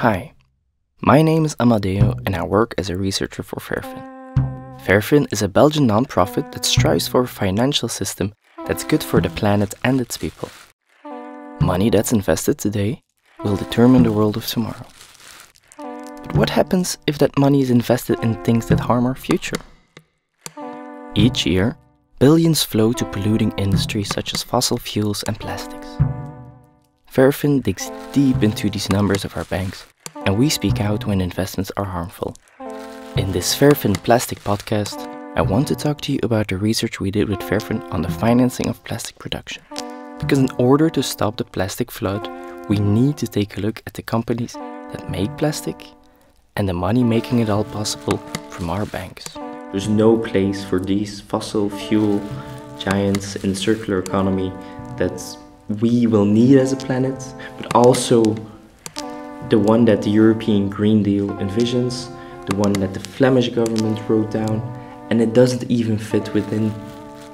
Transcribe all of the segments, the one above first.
Hi, my name is Amadeo and I work as a researcher for FairFin. FairFin is a Belgian non-profit that strives for a financial system that's good for the planet and its people. Money that's invested today will determine the world of tomorrow. But what happens if that money is invested in things that harm our future? Each year, billions flow to polluting industries such as fossil fuels and plastics. FairFin digs deep into these numbers of our banks, and we speak out when investments are harmful. In this FairFin Plastic Podcast, I want to talk to you about the research we did with FairFin on the financing of plastic production. Because in order to stop the plastic flood, we need to take a look at the companies that make plastic and the money making it all possible from our banks. There's no place for these fossil fuel giants in circular economy that we will need as a planet, but also the one that the European Green Deal envisions, the one that the Flemish government wrote down, and it doesn't even fit within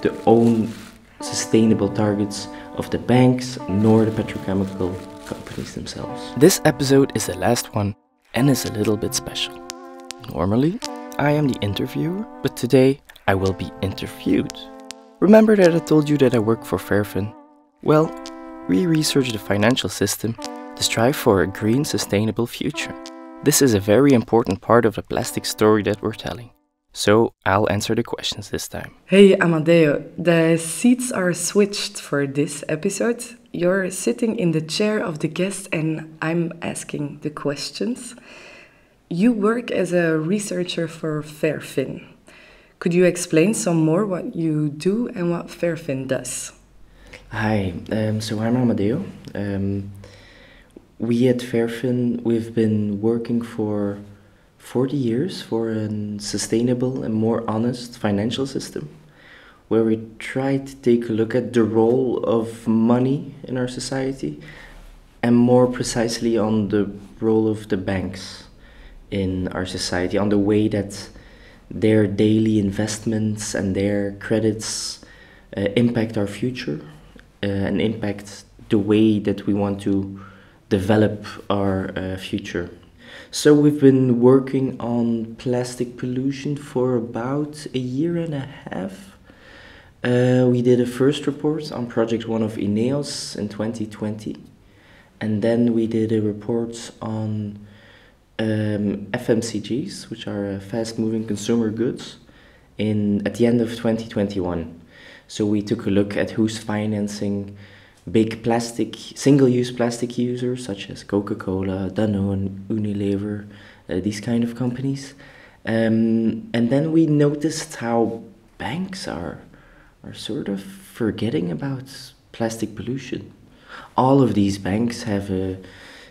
the own sustainable targets of the banks nor the petrochemical companies themselves. This episode is the last one and is a little bit special. Normally, I am the interviewer, but today I will be interviewed. Remember that I told you that I work for FairFin? Well, we research the financial system to strive for a green, sustainable future. This is a very important part of the plastic story that we're telling. So I'll answer the questions this time. Hey Amadeo, the seats are switched for this episode. You're sitting in the chair of the guest and I'm asking the questions. You work as a researcher for FairFin. Could you explain some more what you do and what FairFin does? Hi, so I'm Amadeo. We at FairFin, we've been working for 40 years for a sustainable and more honest financial system, where we try to take a look at the role of money in our society, and more precisely on the role of the banks in our society, on the way that their daily investments and their credits impact our future and impact the way that we want to develop our future. So we've been working on plastic pollution for about a year and a half. We did a first report on project 1 of INEOS in 2020. And then we did a report on FMCGs, which are fast-moving consumer goods, at the end of 2021. So we took a look at who's financing big single-use plastic users such as Coca-Cola, Danone, Unilever, these kind of companies. And then we noticed how banks are sort of forgetting about plastic pollution. All of these banks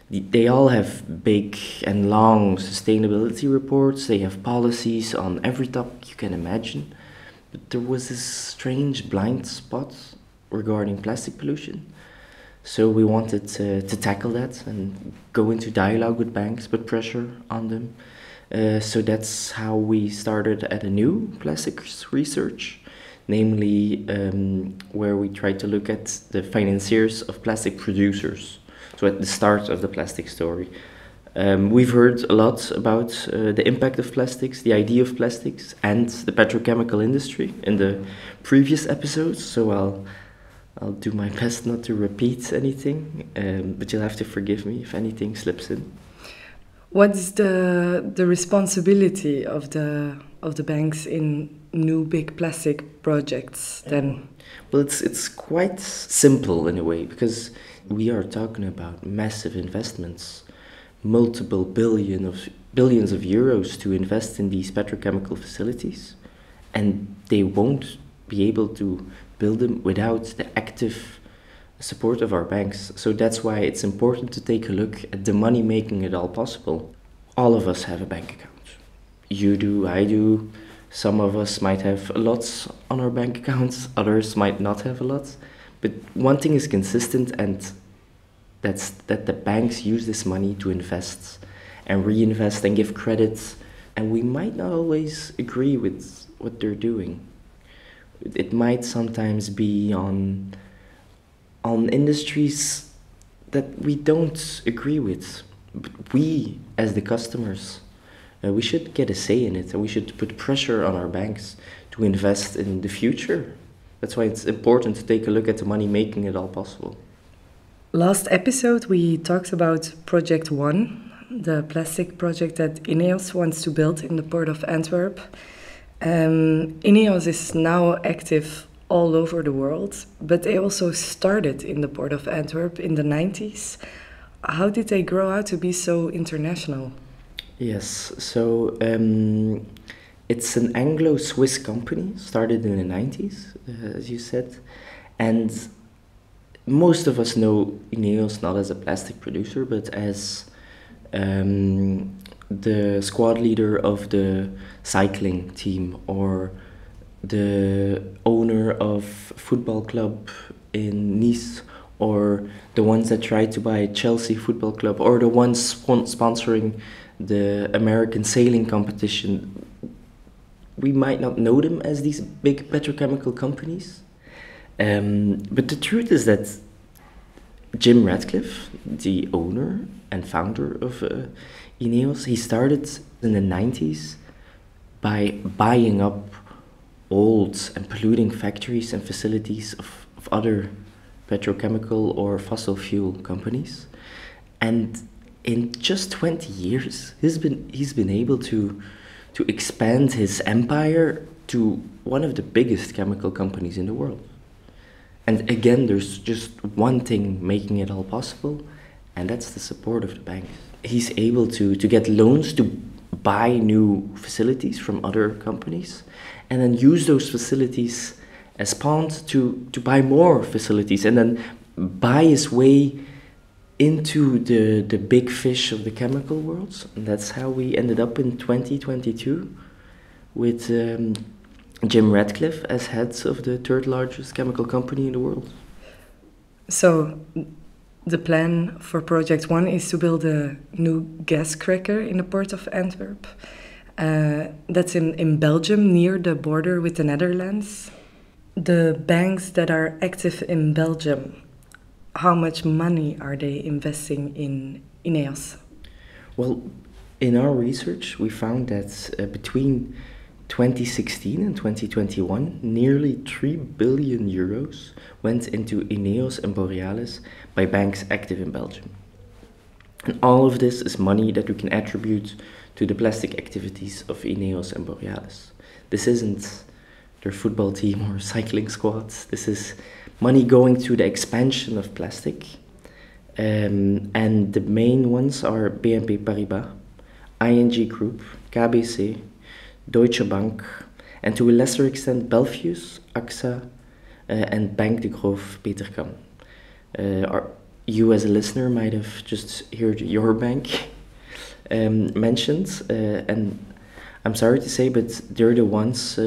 they all have big and long sustainability reports. They have policies on every topic you can imagine. But there was this strange blind spot regarding plastic pollution. So we wanted to tackle that and go into dialogue with banks, put pressure on them. So that's how we started at a new plastics research, namely where we tried to look at the financiers of plastic producers. So at the start of the plastic story. We've heard a lot about the impact of plastics, the idea of plastics, and the petrochemical industry in the previous episodes. So I'll do my best not to repeat anything, but you'll have to forgive me if anything slips in. What is the responsibility of the banks in new big plastic projects then? Well, it's quite simple in a way, because we are talking about massive investments, multiple billions of euros to invest in these petrochemical facilities, and they won't be able to build them without the active support of our banks. So that's why it's important to take a look at the money making it all possible. All of us have a bank account. You do, I do. Some of us might have a lot on our bank accounts, others might not have a lot. But one thing is consistent, and that's that the banks use this money to invest and reinvest and give credit. And we might not always agree with what they're doing. It might sometimes be on industries that we don't agree with. But we, as the customers, we should get a say in it, and we should put pressure on our banks to invest in the future. That's why it's important to take a look at the money making it all possible. Last episode, we talked about Project One, the plastic project that INEOS wants to build in the port of Antwerp. INEOS is now active all over the world, but they also started in the port of Antwerp in the 90s. How did they grow out to be so international? Yes, so it's an Anglo-Swiss company, started in the 90s, as you said, and most of us know INEOS not as a plastic producer, but as the squad leader of the cycling team, or the owner of football club in Nice, or the ones that tried to buy Chelsea Football Club, or the ones sponsoring the American sailing competition. We might not know them as these big petrochemical companies, but the truth is that Jim Ratcliffe, the owner and founder of INEOS, he started in the 90s by buying up old and polluting factories and facilities of other petrochemical or fossil fuel companies. And in just 20 years, he's been able to expand his empire to one of the biggest chemical companies in the world. And again, there's just one thing making it all possible, and that's the support of the banks. He's able to get loans to buy new facilities from other companies, and then use those facilities as pawns to buy more facilities, and then buy his way into the big fish of the chemical world. And that's how we ended up in 2022 with Jim Ratcliffe as heads of the third largest chemical company in the world. So the plan for Project One is to build a new gas cracker in the port of Antwerp. That's in Belgium, near the border with the Netherlands. The banks that are active in Belgium, how much money are they investing in INEOS? Well, in our research, we found that between 2016 and 2021, nearly 3 billion euros went into INEOS and Borealis by banks active in Belgium. And all of this is money that we can attribute to the plastic activities of INEOS and Borealis. This isn't their football team or cycling squads. This is money going to the expansion of plastic. And the main ones are BNP Paribas, ING Group, KBC, Deutsche Bank, and to a lesser extent Belfius, AXA, and Bank de Groof Petercam. You as a listener might have just heard your bank mentioned, and I'm sorry to say, but they're the ones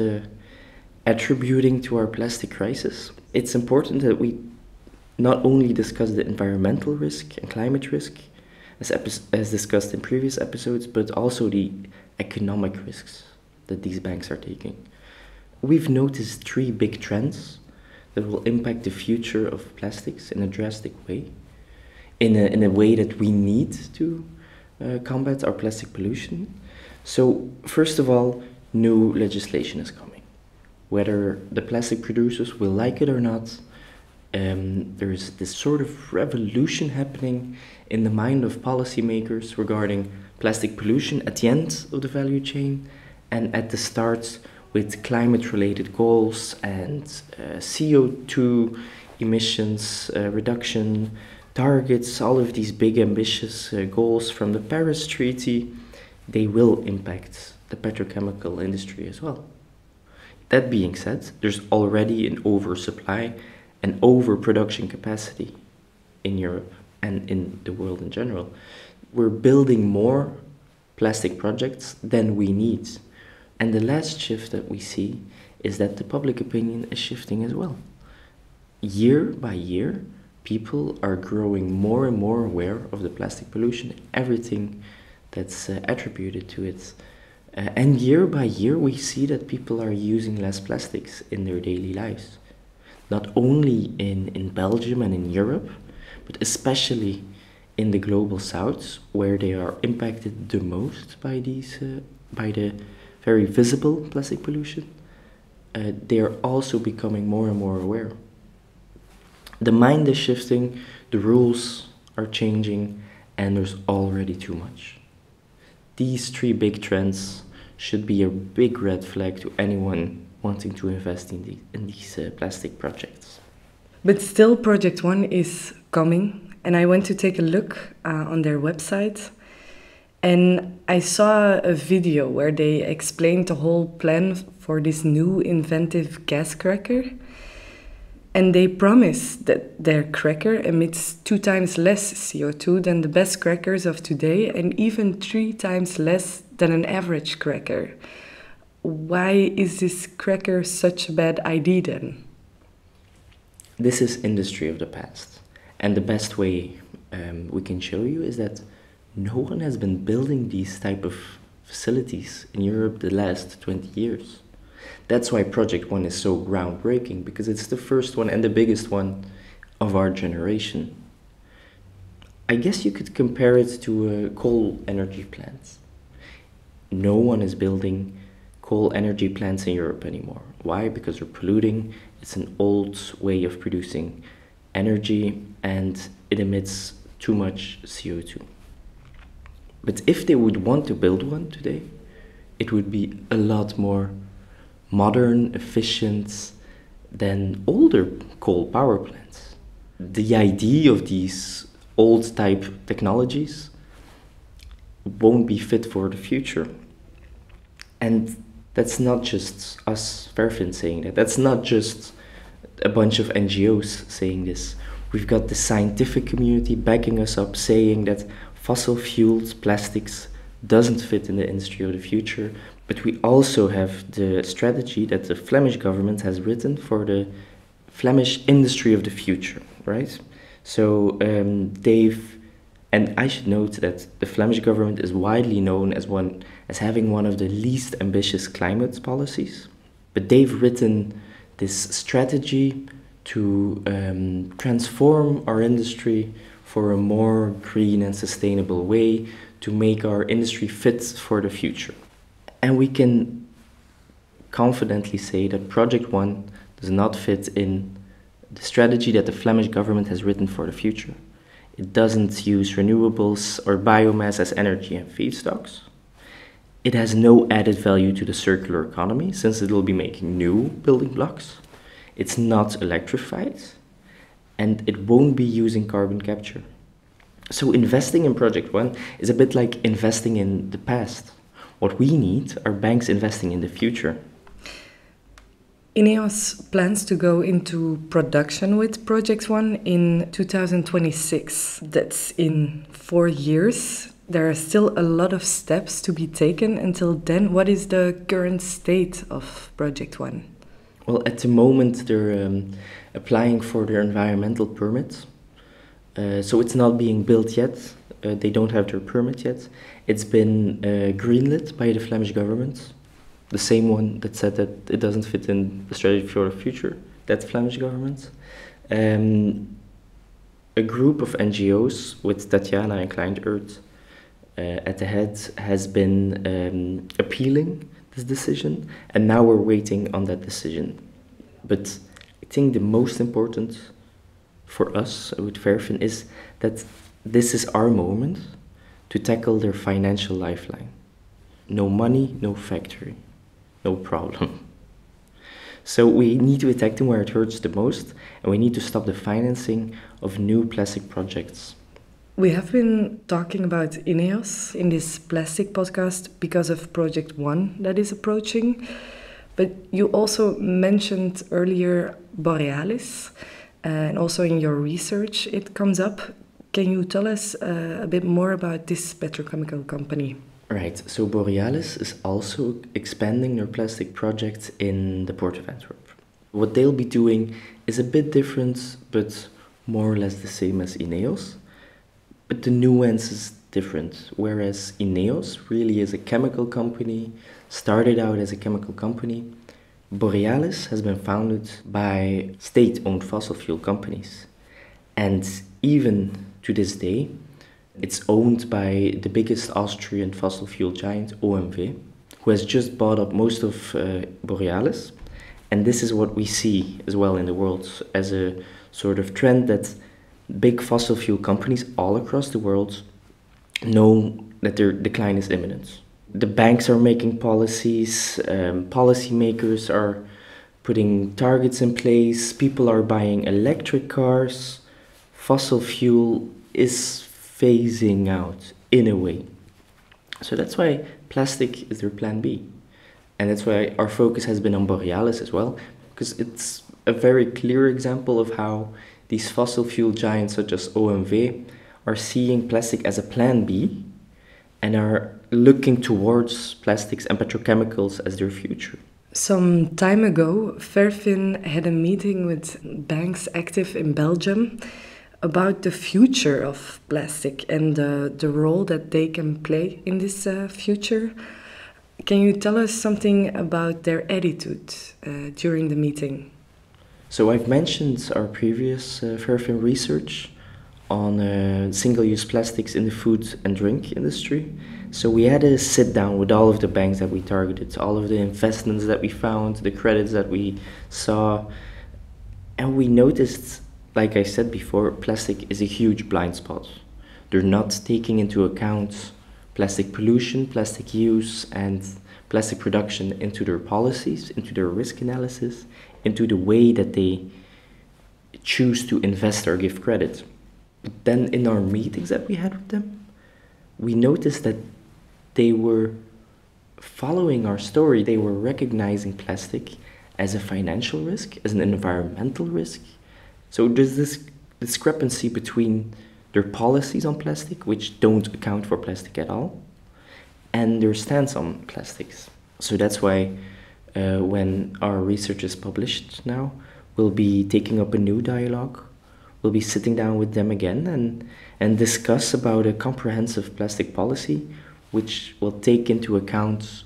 attributing to our plastic crisis. It's important that we not only discuss the environmental risk and climate risk, as discussed in previous episodes, but also the economic risks that these banks are taking. We've noticed 3 big trends that will impact the future of plastics in a drastic way, in a way that we need to combat our plastic pollution. So, first of all, new legislation is coming. Whether the plastic producers will like it or not, there is this sort of revolution happening in the mind of policymakers regarding plastic pollution at the end of the value chain, and at the start with climate-related goals and CO2 emissions reduction targets, all of these big ambitious goals from the Paris Treaty, they will impact the petrochemical industry as well. That being said, there's already an oversupply and overproduction capacity in Europe and in the world in general. We're building more plastic projects than we need. And the last shift that we see is that the public opinion is shifting as well. Year by year, people are growing more and more aware of the plastic pollution, everything that's attributed to it. And year by year, we see that people are using less plastics in their daily lives. Not only in Belgium and in Europe, but especially in the global south, where they are impacted the most by by the very visible plastic pollution, they are also becoming more and more aware. The mind is shifting, the rules are changing, and there's already too much. These three big trends should be a big red flag to anyone wanting to invest in these plastic projects. But still, Project One is coming, and I went to take a look on their website, and I saw a video where they explained the whole plan for this new inventive gas cracker. And they promise that their cracker emits 2 times less CO2 than the best crackers of today, and even 3 times less than an average cracker. Why is this cracker such a bad idea then? This is industry of the past. And the best way we can show you is that no one has been building these type of facilities in Europe the last 20 years. That's why Project One is so groundbreaking, because it's the first one and the biggest one of our generation. I guess you could compare it to coal energy plants. No one is building coal energy plants in Europe anymore. Why? Because they're polluting. It's an old way of producing energy and it emits too much CO2. But if they would want to build one today, it would be a lot more modern, efficient than older coal power plants. The idea of these old type technologies won't be fit for the future. And that's not just us, FairFin, saying that. That's not just a bunch of NGOs saying this. We've got the scientific community backing us up, saying that fossil-fueled plastics doesn't fit in the industry of the future. But we also have the strategy that the Flemish government has written for the Flemish industry of the future, right? So and I should note that the Flemish government is widely known as having one of the least ambitious climate policies. But they've written this strategy to transform our industry for a more green and sustainable way, to make our industry fit for the future. And we can confidently say that Project One does not fit in the strategy that the Flemish government has written for the future. It doesn't use renewables or biomass as energy and feedstocks. It has no added value to the circular economy, since it will be making new building blocks. It's not electrified, and it won't be using carbon capture. So investing in Project One is a bit like investing in the past. What we need are banks investing in the future. INEOS plans to go into production with Project One in 2026. That's in 4 years. There are still a lot of steps to be taken until then. What is the current state of Project One? Well, at the moment they're applying for their environmental permit. So it's not being built yet. They don't have their permit yet. It's been greenlit by the Flemish government, the same one that said that it doesn't fit in the strategy for the future, that Flemish government. A group of NGOs with Tatjana and Client Earth at the head has been appealing this decision, and now we're waiting on that decision. But I think the most important for us with FairFin is that this is our moment to tackle their financial lifeline. No money, no factory, no problem. So we need to attack them where it hurts the most, and we need to stop the financing of new plastic projects. We have been talking about INEOS in this plastic podcast because of Project One that is approaching. But you also mentioned earlier Borealis, and also in your research it comes up. Can you tell us a bit more about this petrochemical company? Right, so Borealis is also expanding their plastic project in the port of Antwerp. What they'll be doing is a bit different, but more or less the same as INEOS. But the nuance is different, whereas INEOS really is a chemical company, started out as a chemical company. Borealis has been founded by state-owned fossil fuel companies. And even to this day, It's owned by the biggest Austrian fossil fuel giant, OMV, who has just bought up most of Borealis. And this is what we see as well in the world as a sort of trend that big fossil fuel companies all across the world know that their decline is imminent. The banks are making policies, policymakers are putting targets in place, people are buying electric cars, fossil fuel is phasing out in a way. So that's why plastic is their plan B. And that's why our focus has been on Borealis as well, because it's a very clear example of how these fossil fuel giants such as OMV are seeing plastic as a plan B and are looking towards plastics and petrochemicals as their future. Some time ago, FairFin had a meeting with banks active in Belgium about the future of plastic and the role that they can play in this future. Can you tell us something about their attitude during the meeting? So I've mentioned our previous FairFin research on single-use plastics in the food and drink industry. So we had a sit down with all of the banks that we targeted, all of the investments that we found, the credits that we saw, and we noticed, like I said before, plastic is a huge blind spot. They're not taking into account plastic pollution, plastic use, and plastic production into their policies, into their risk analysis, into the way that they choose to invest or give credit. But then in our meetings that we had with them, we noticed that they were following our story. They were recognizing plastic as a financial risk, as an environmental risk. So there's this discrepancy between their policies on plastic, which don't account for plastic at all, and their stance on plastics. So that's why when our research is published now, we'll be taking up a new dialogue. We'll be sitting down with them again and discuss about a comprehensive plastic policy which will take into account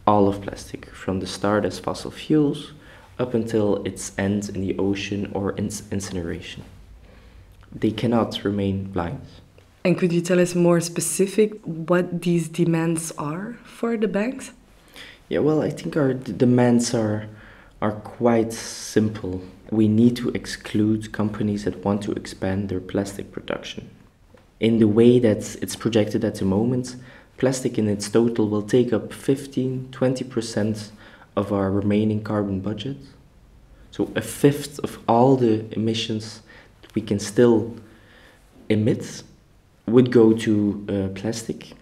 all of plastic, from the start as fossil fuels up until its end in the ocean or incineration. They cannot remain blind. And could you tell us more specific what these demands are for the banks? Yeah, well, I think our demands are quite simple. We need to exclude companies that want to expand their plastic production. In the way that it's projected at the moment, plastic in its total will take up 15-20% of our remaining carbon budget. So a fifth of all the emissions that we can still emit would go to plastic.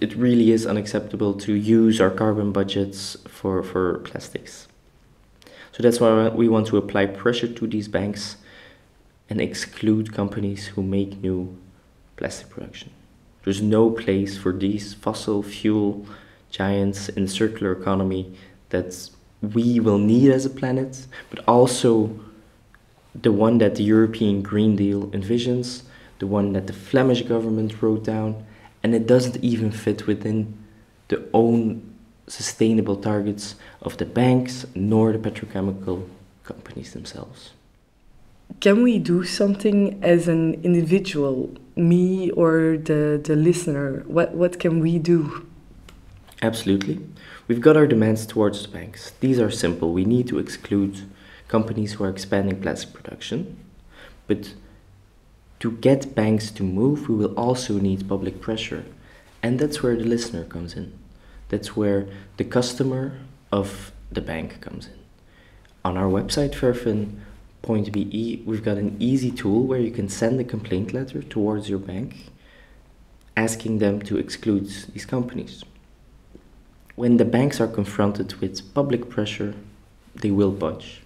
It really is unacceptable to use our carbon budgets for plastics. So that's why we want to apply pressure to these banks and exclude companies who make new plastic production. There's no place for these fossil fuel giants in the circular economy that we will need as a planet, but also the one that the European Green Deal envisions, the one that the Flemish government wrote down, and it doesn't even fit within the own sustainable targets of the banks nor the petrochemical companies themselves. Can we do something as an individual, me or the listener? What can we do? Absolutely. We've got our demands towards the banks. These are simple. We need to exclude companies who are expanding plastic production. But to get banks to move, we will also need public pressure. And that's where the listener comes in. That's where the customer of the bank comes in. On our website, FairFin.be, we've got an easy tool where you can send a complaint letter towards your bank asking them to exclude these companies. When the banks are confronted with public pressure, they will budge.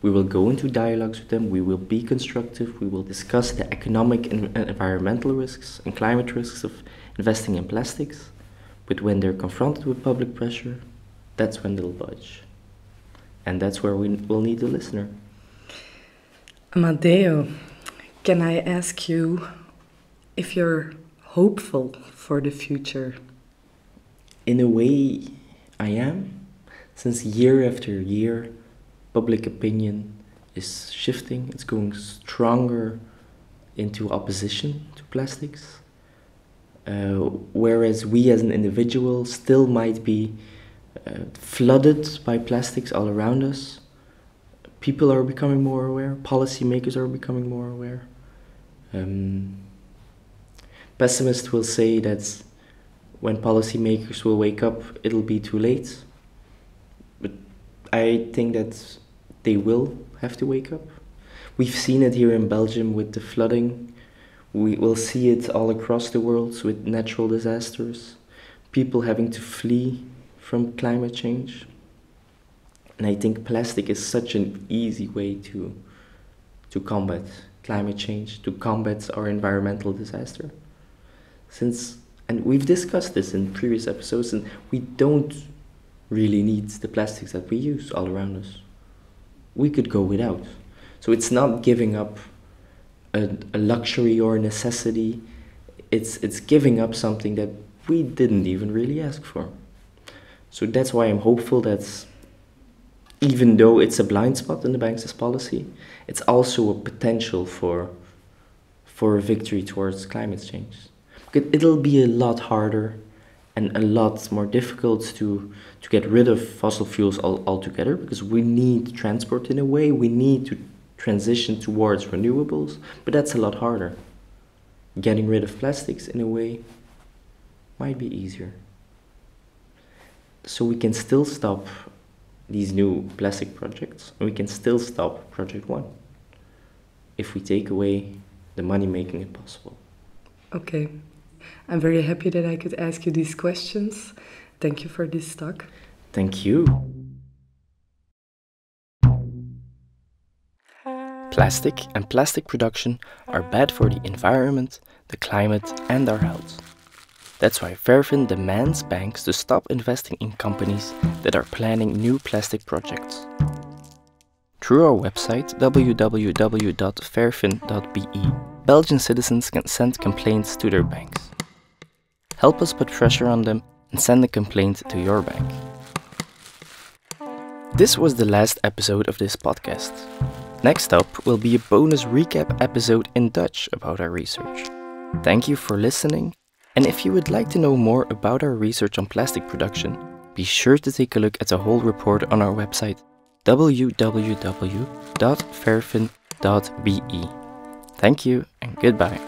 We will go into dialogues with them, we will be constructive, we will discuss the economic and environmental risks and climate risks of investing in plastics. But when they're confronted with public pressure, that's when they'll budge. And that's where we will need a listener. Amadeo, can I ask you if you're hopeful for the future? In a way, I am. Since year after year, public opinion is shifting. It's going stronger into opposition to plastics. whereas we as an individual still might be flooded by plastics all around us. People are becoming more aware, policymakers are becoming more aware. Pessimists will say that when policymakers will wake up, it'll be too late. But I think that they will have to wake up. We've seen it here in Belgium with the flooding. We will see it all across the world with natural disasters, people having to flee from climate change. And I think plastic is such an easy way to combat climate change, to combat our environmental disaster. And we've discussed this in previous episodes, and we don't really need the plastics that we use all around us. We could go without. So it's not giving up a luxury or a necessity. It's giving up something that we didn't even really ask for. So that's why I'm hopeful that even though it's a blind spot in the Banks' policy, it's also a potential for a victory towards climate change. Because it'll be a lot harder and a lot more difficult to get rid of fossil fuels altogether, because we need transport in a way, we need to transition towards renewables, but that's a lot harder. Getting rid of plastics in a way might be easier. So we can still stop these new plastic projects, and we can still stop Project 1 if we take away the money making it possible. Okay. I'm very happy that I could ask you these questions. Thank you for this talk. Thank you. Plastic and plastic production are bad for the environment, the climate, and our health. That's why FairFin demands banks to stop investing in companies that are planning new plastic projects. Through our website www.fairfin.be, Belgian citizens can send complaints to their banks. Help us put pressure on them and send a complaint to your bank. This was the last episode of this podcast. Next up will be a bonus recap episode in Dutch about our research. Thank you for listening, and if you would like to know more about our research on plastic production, be sure to take a look at the whole report on our website www.fairfin.be. Thank you and goodbye.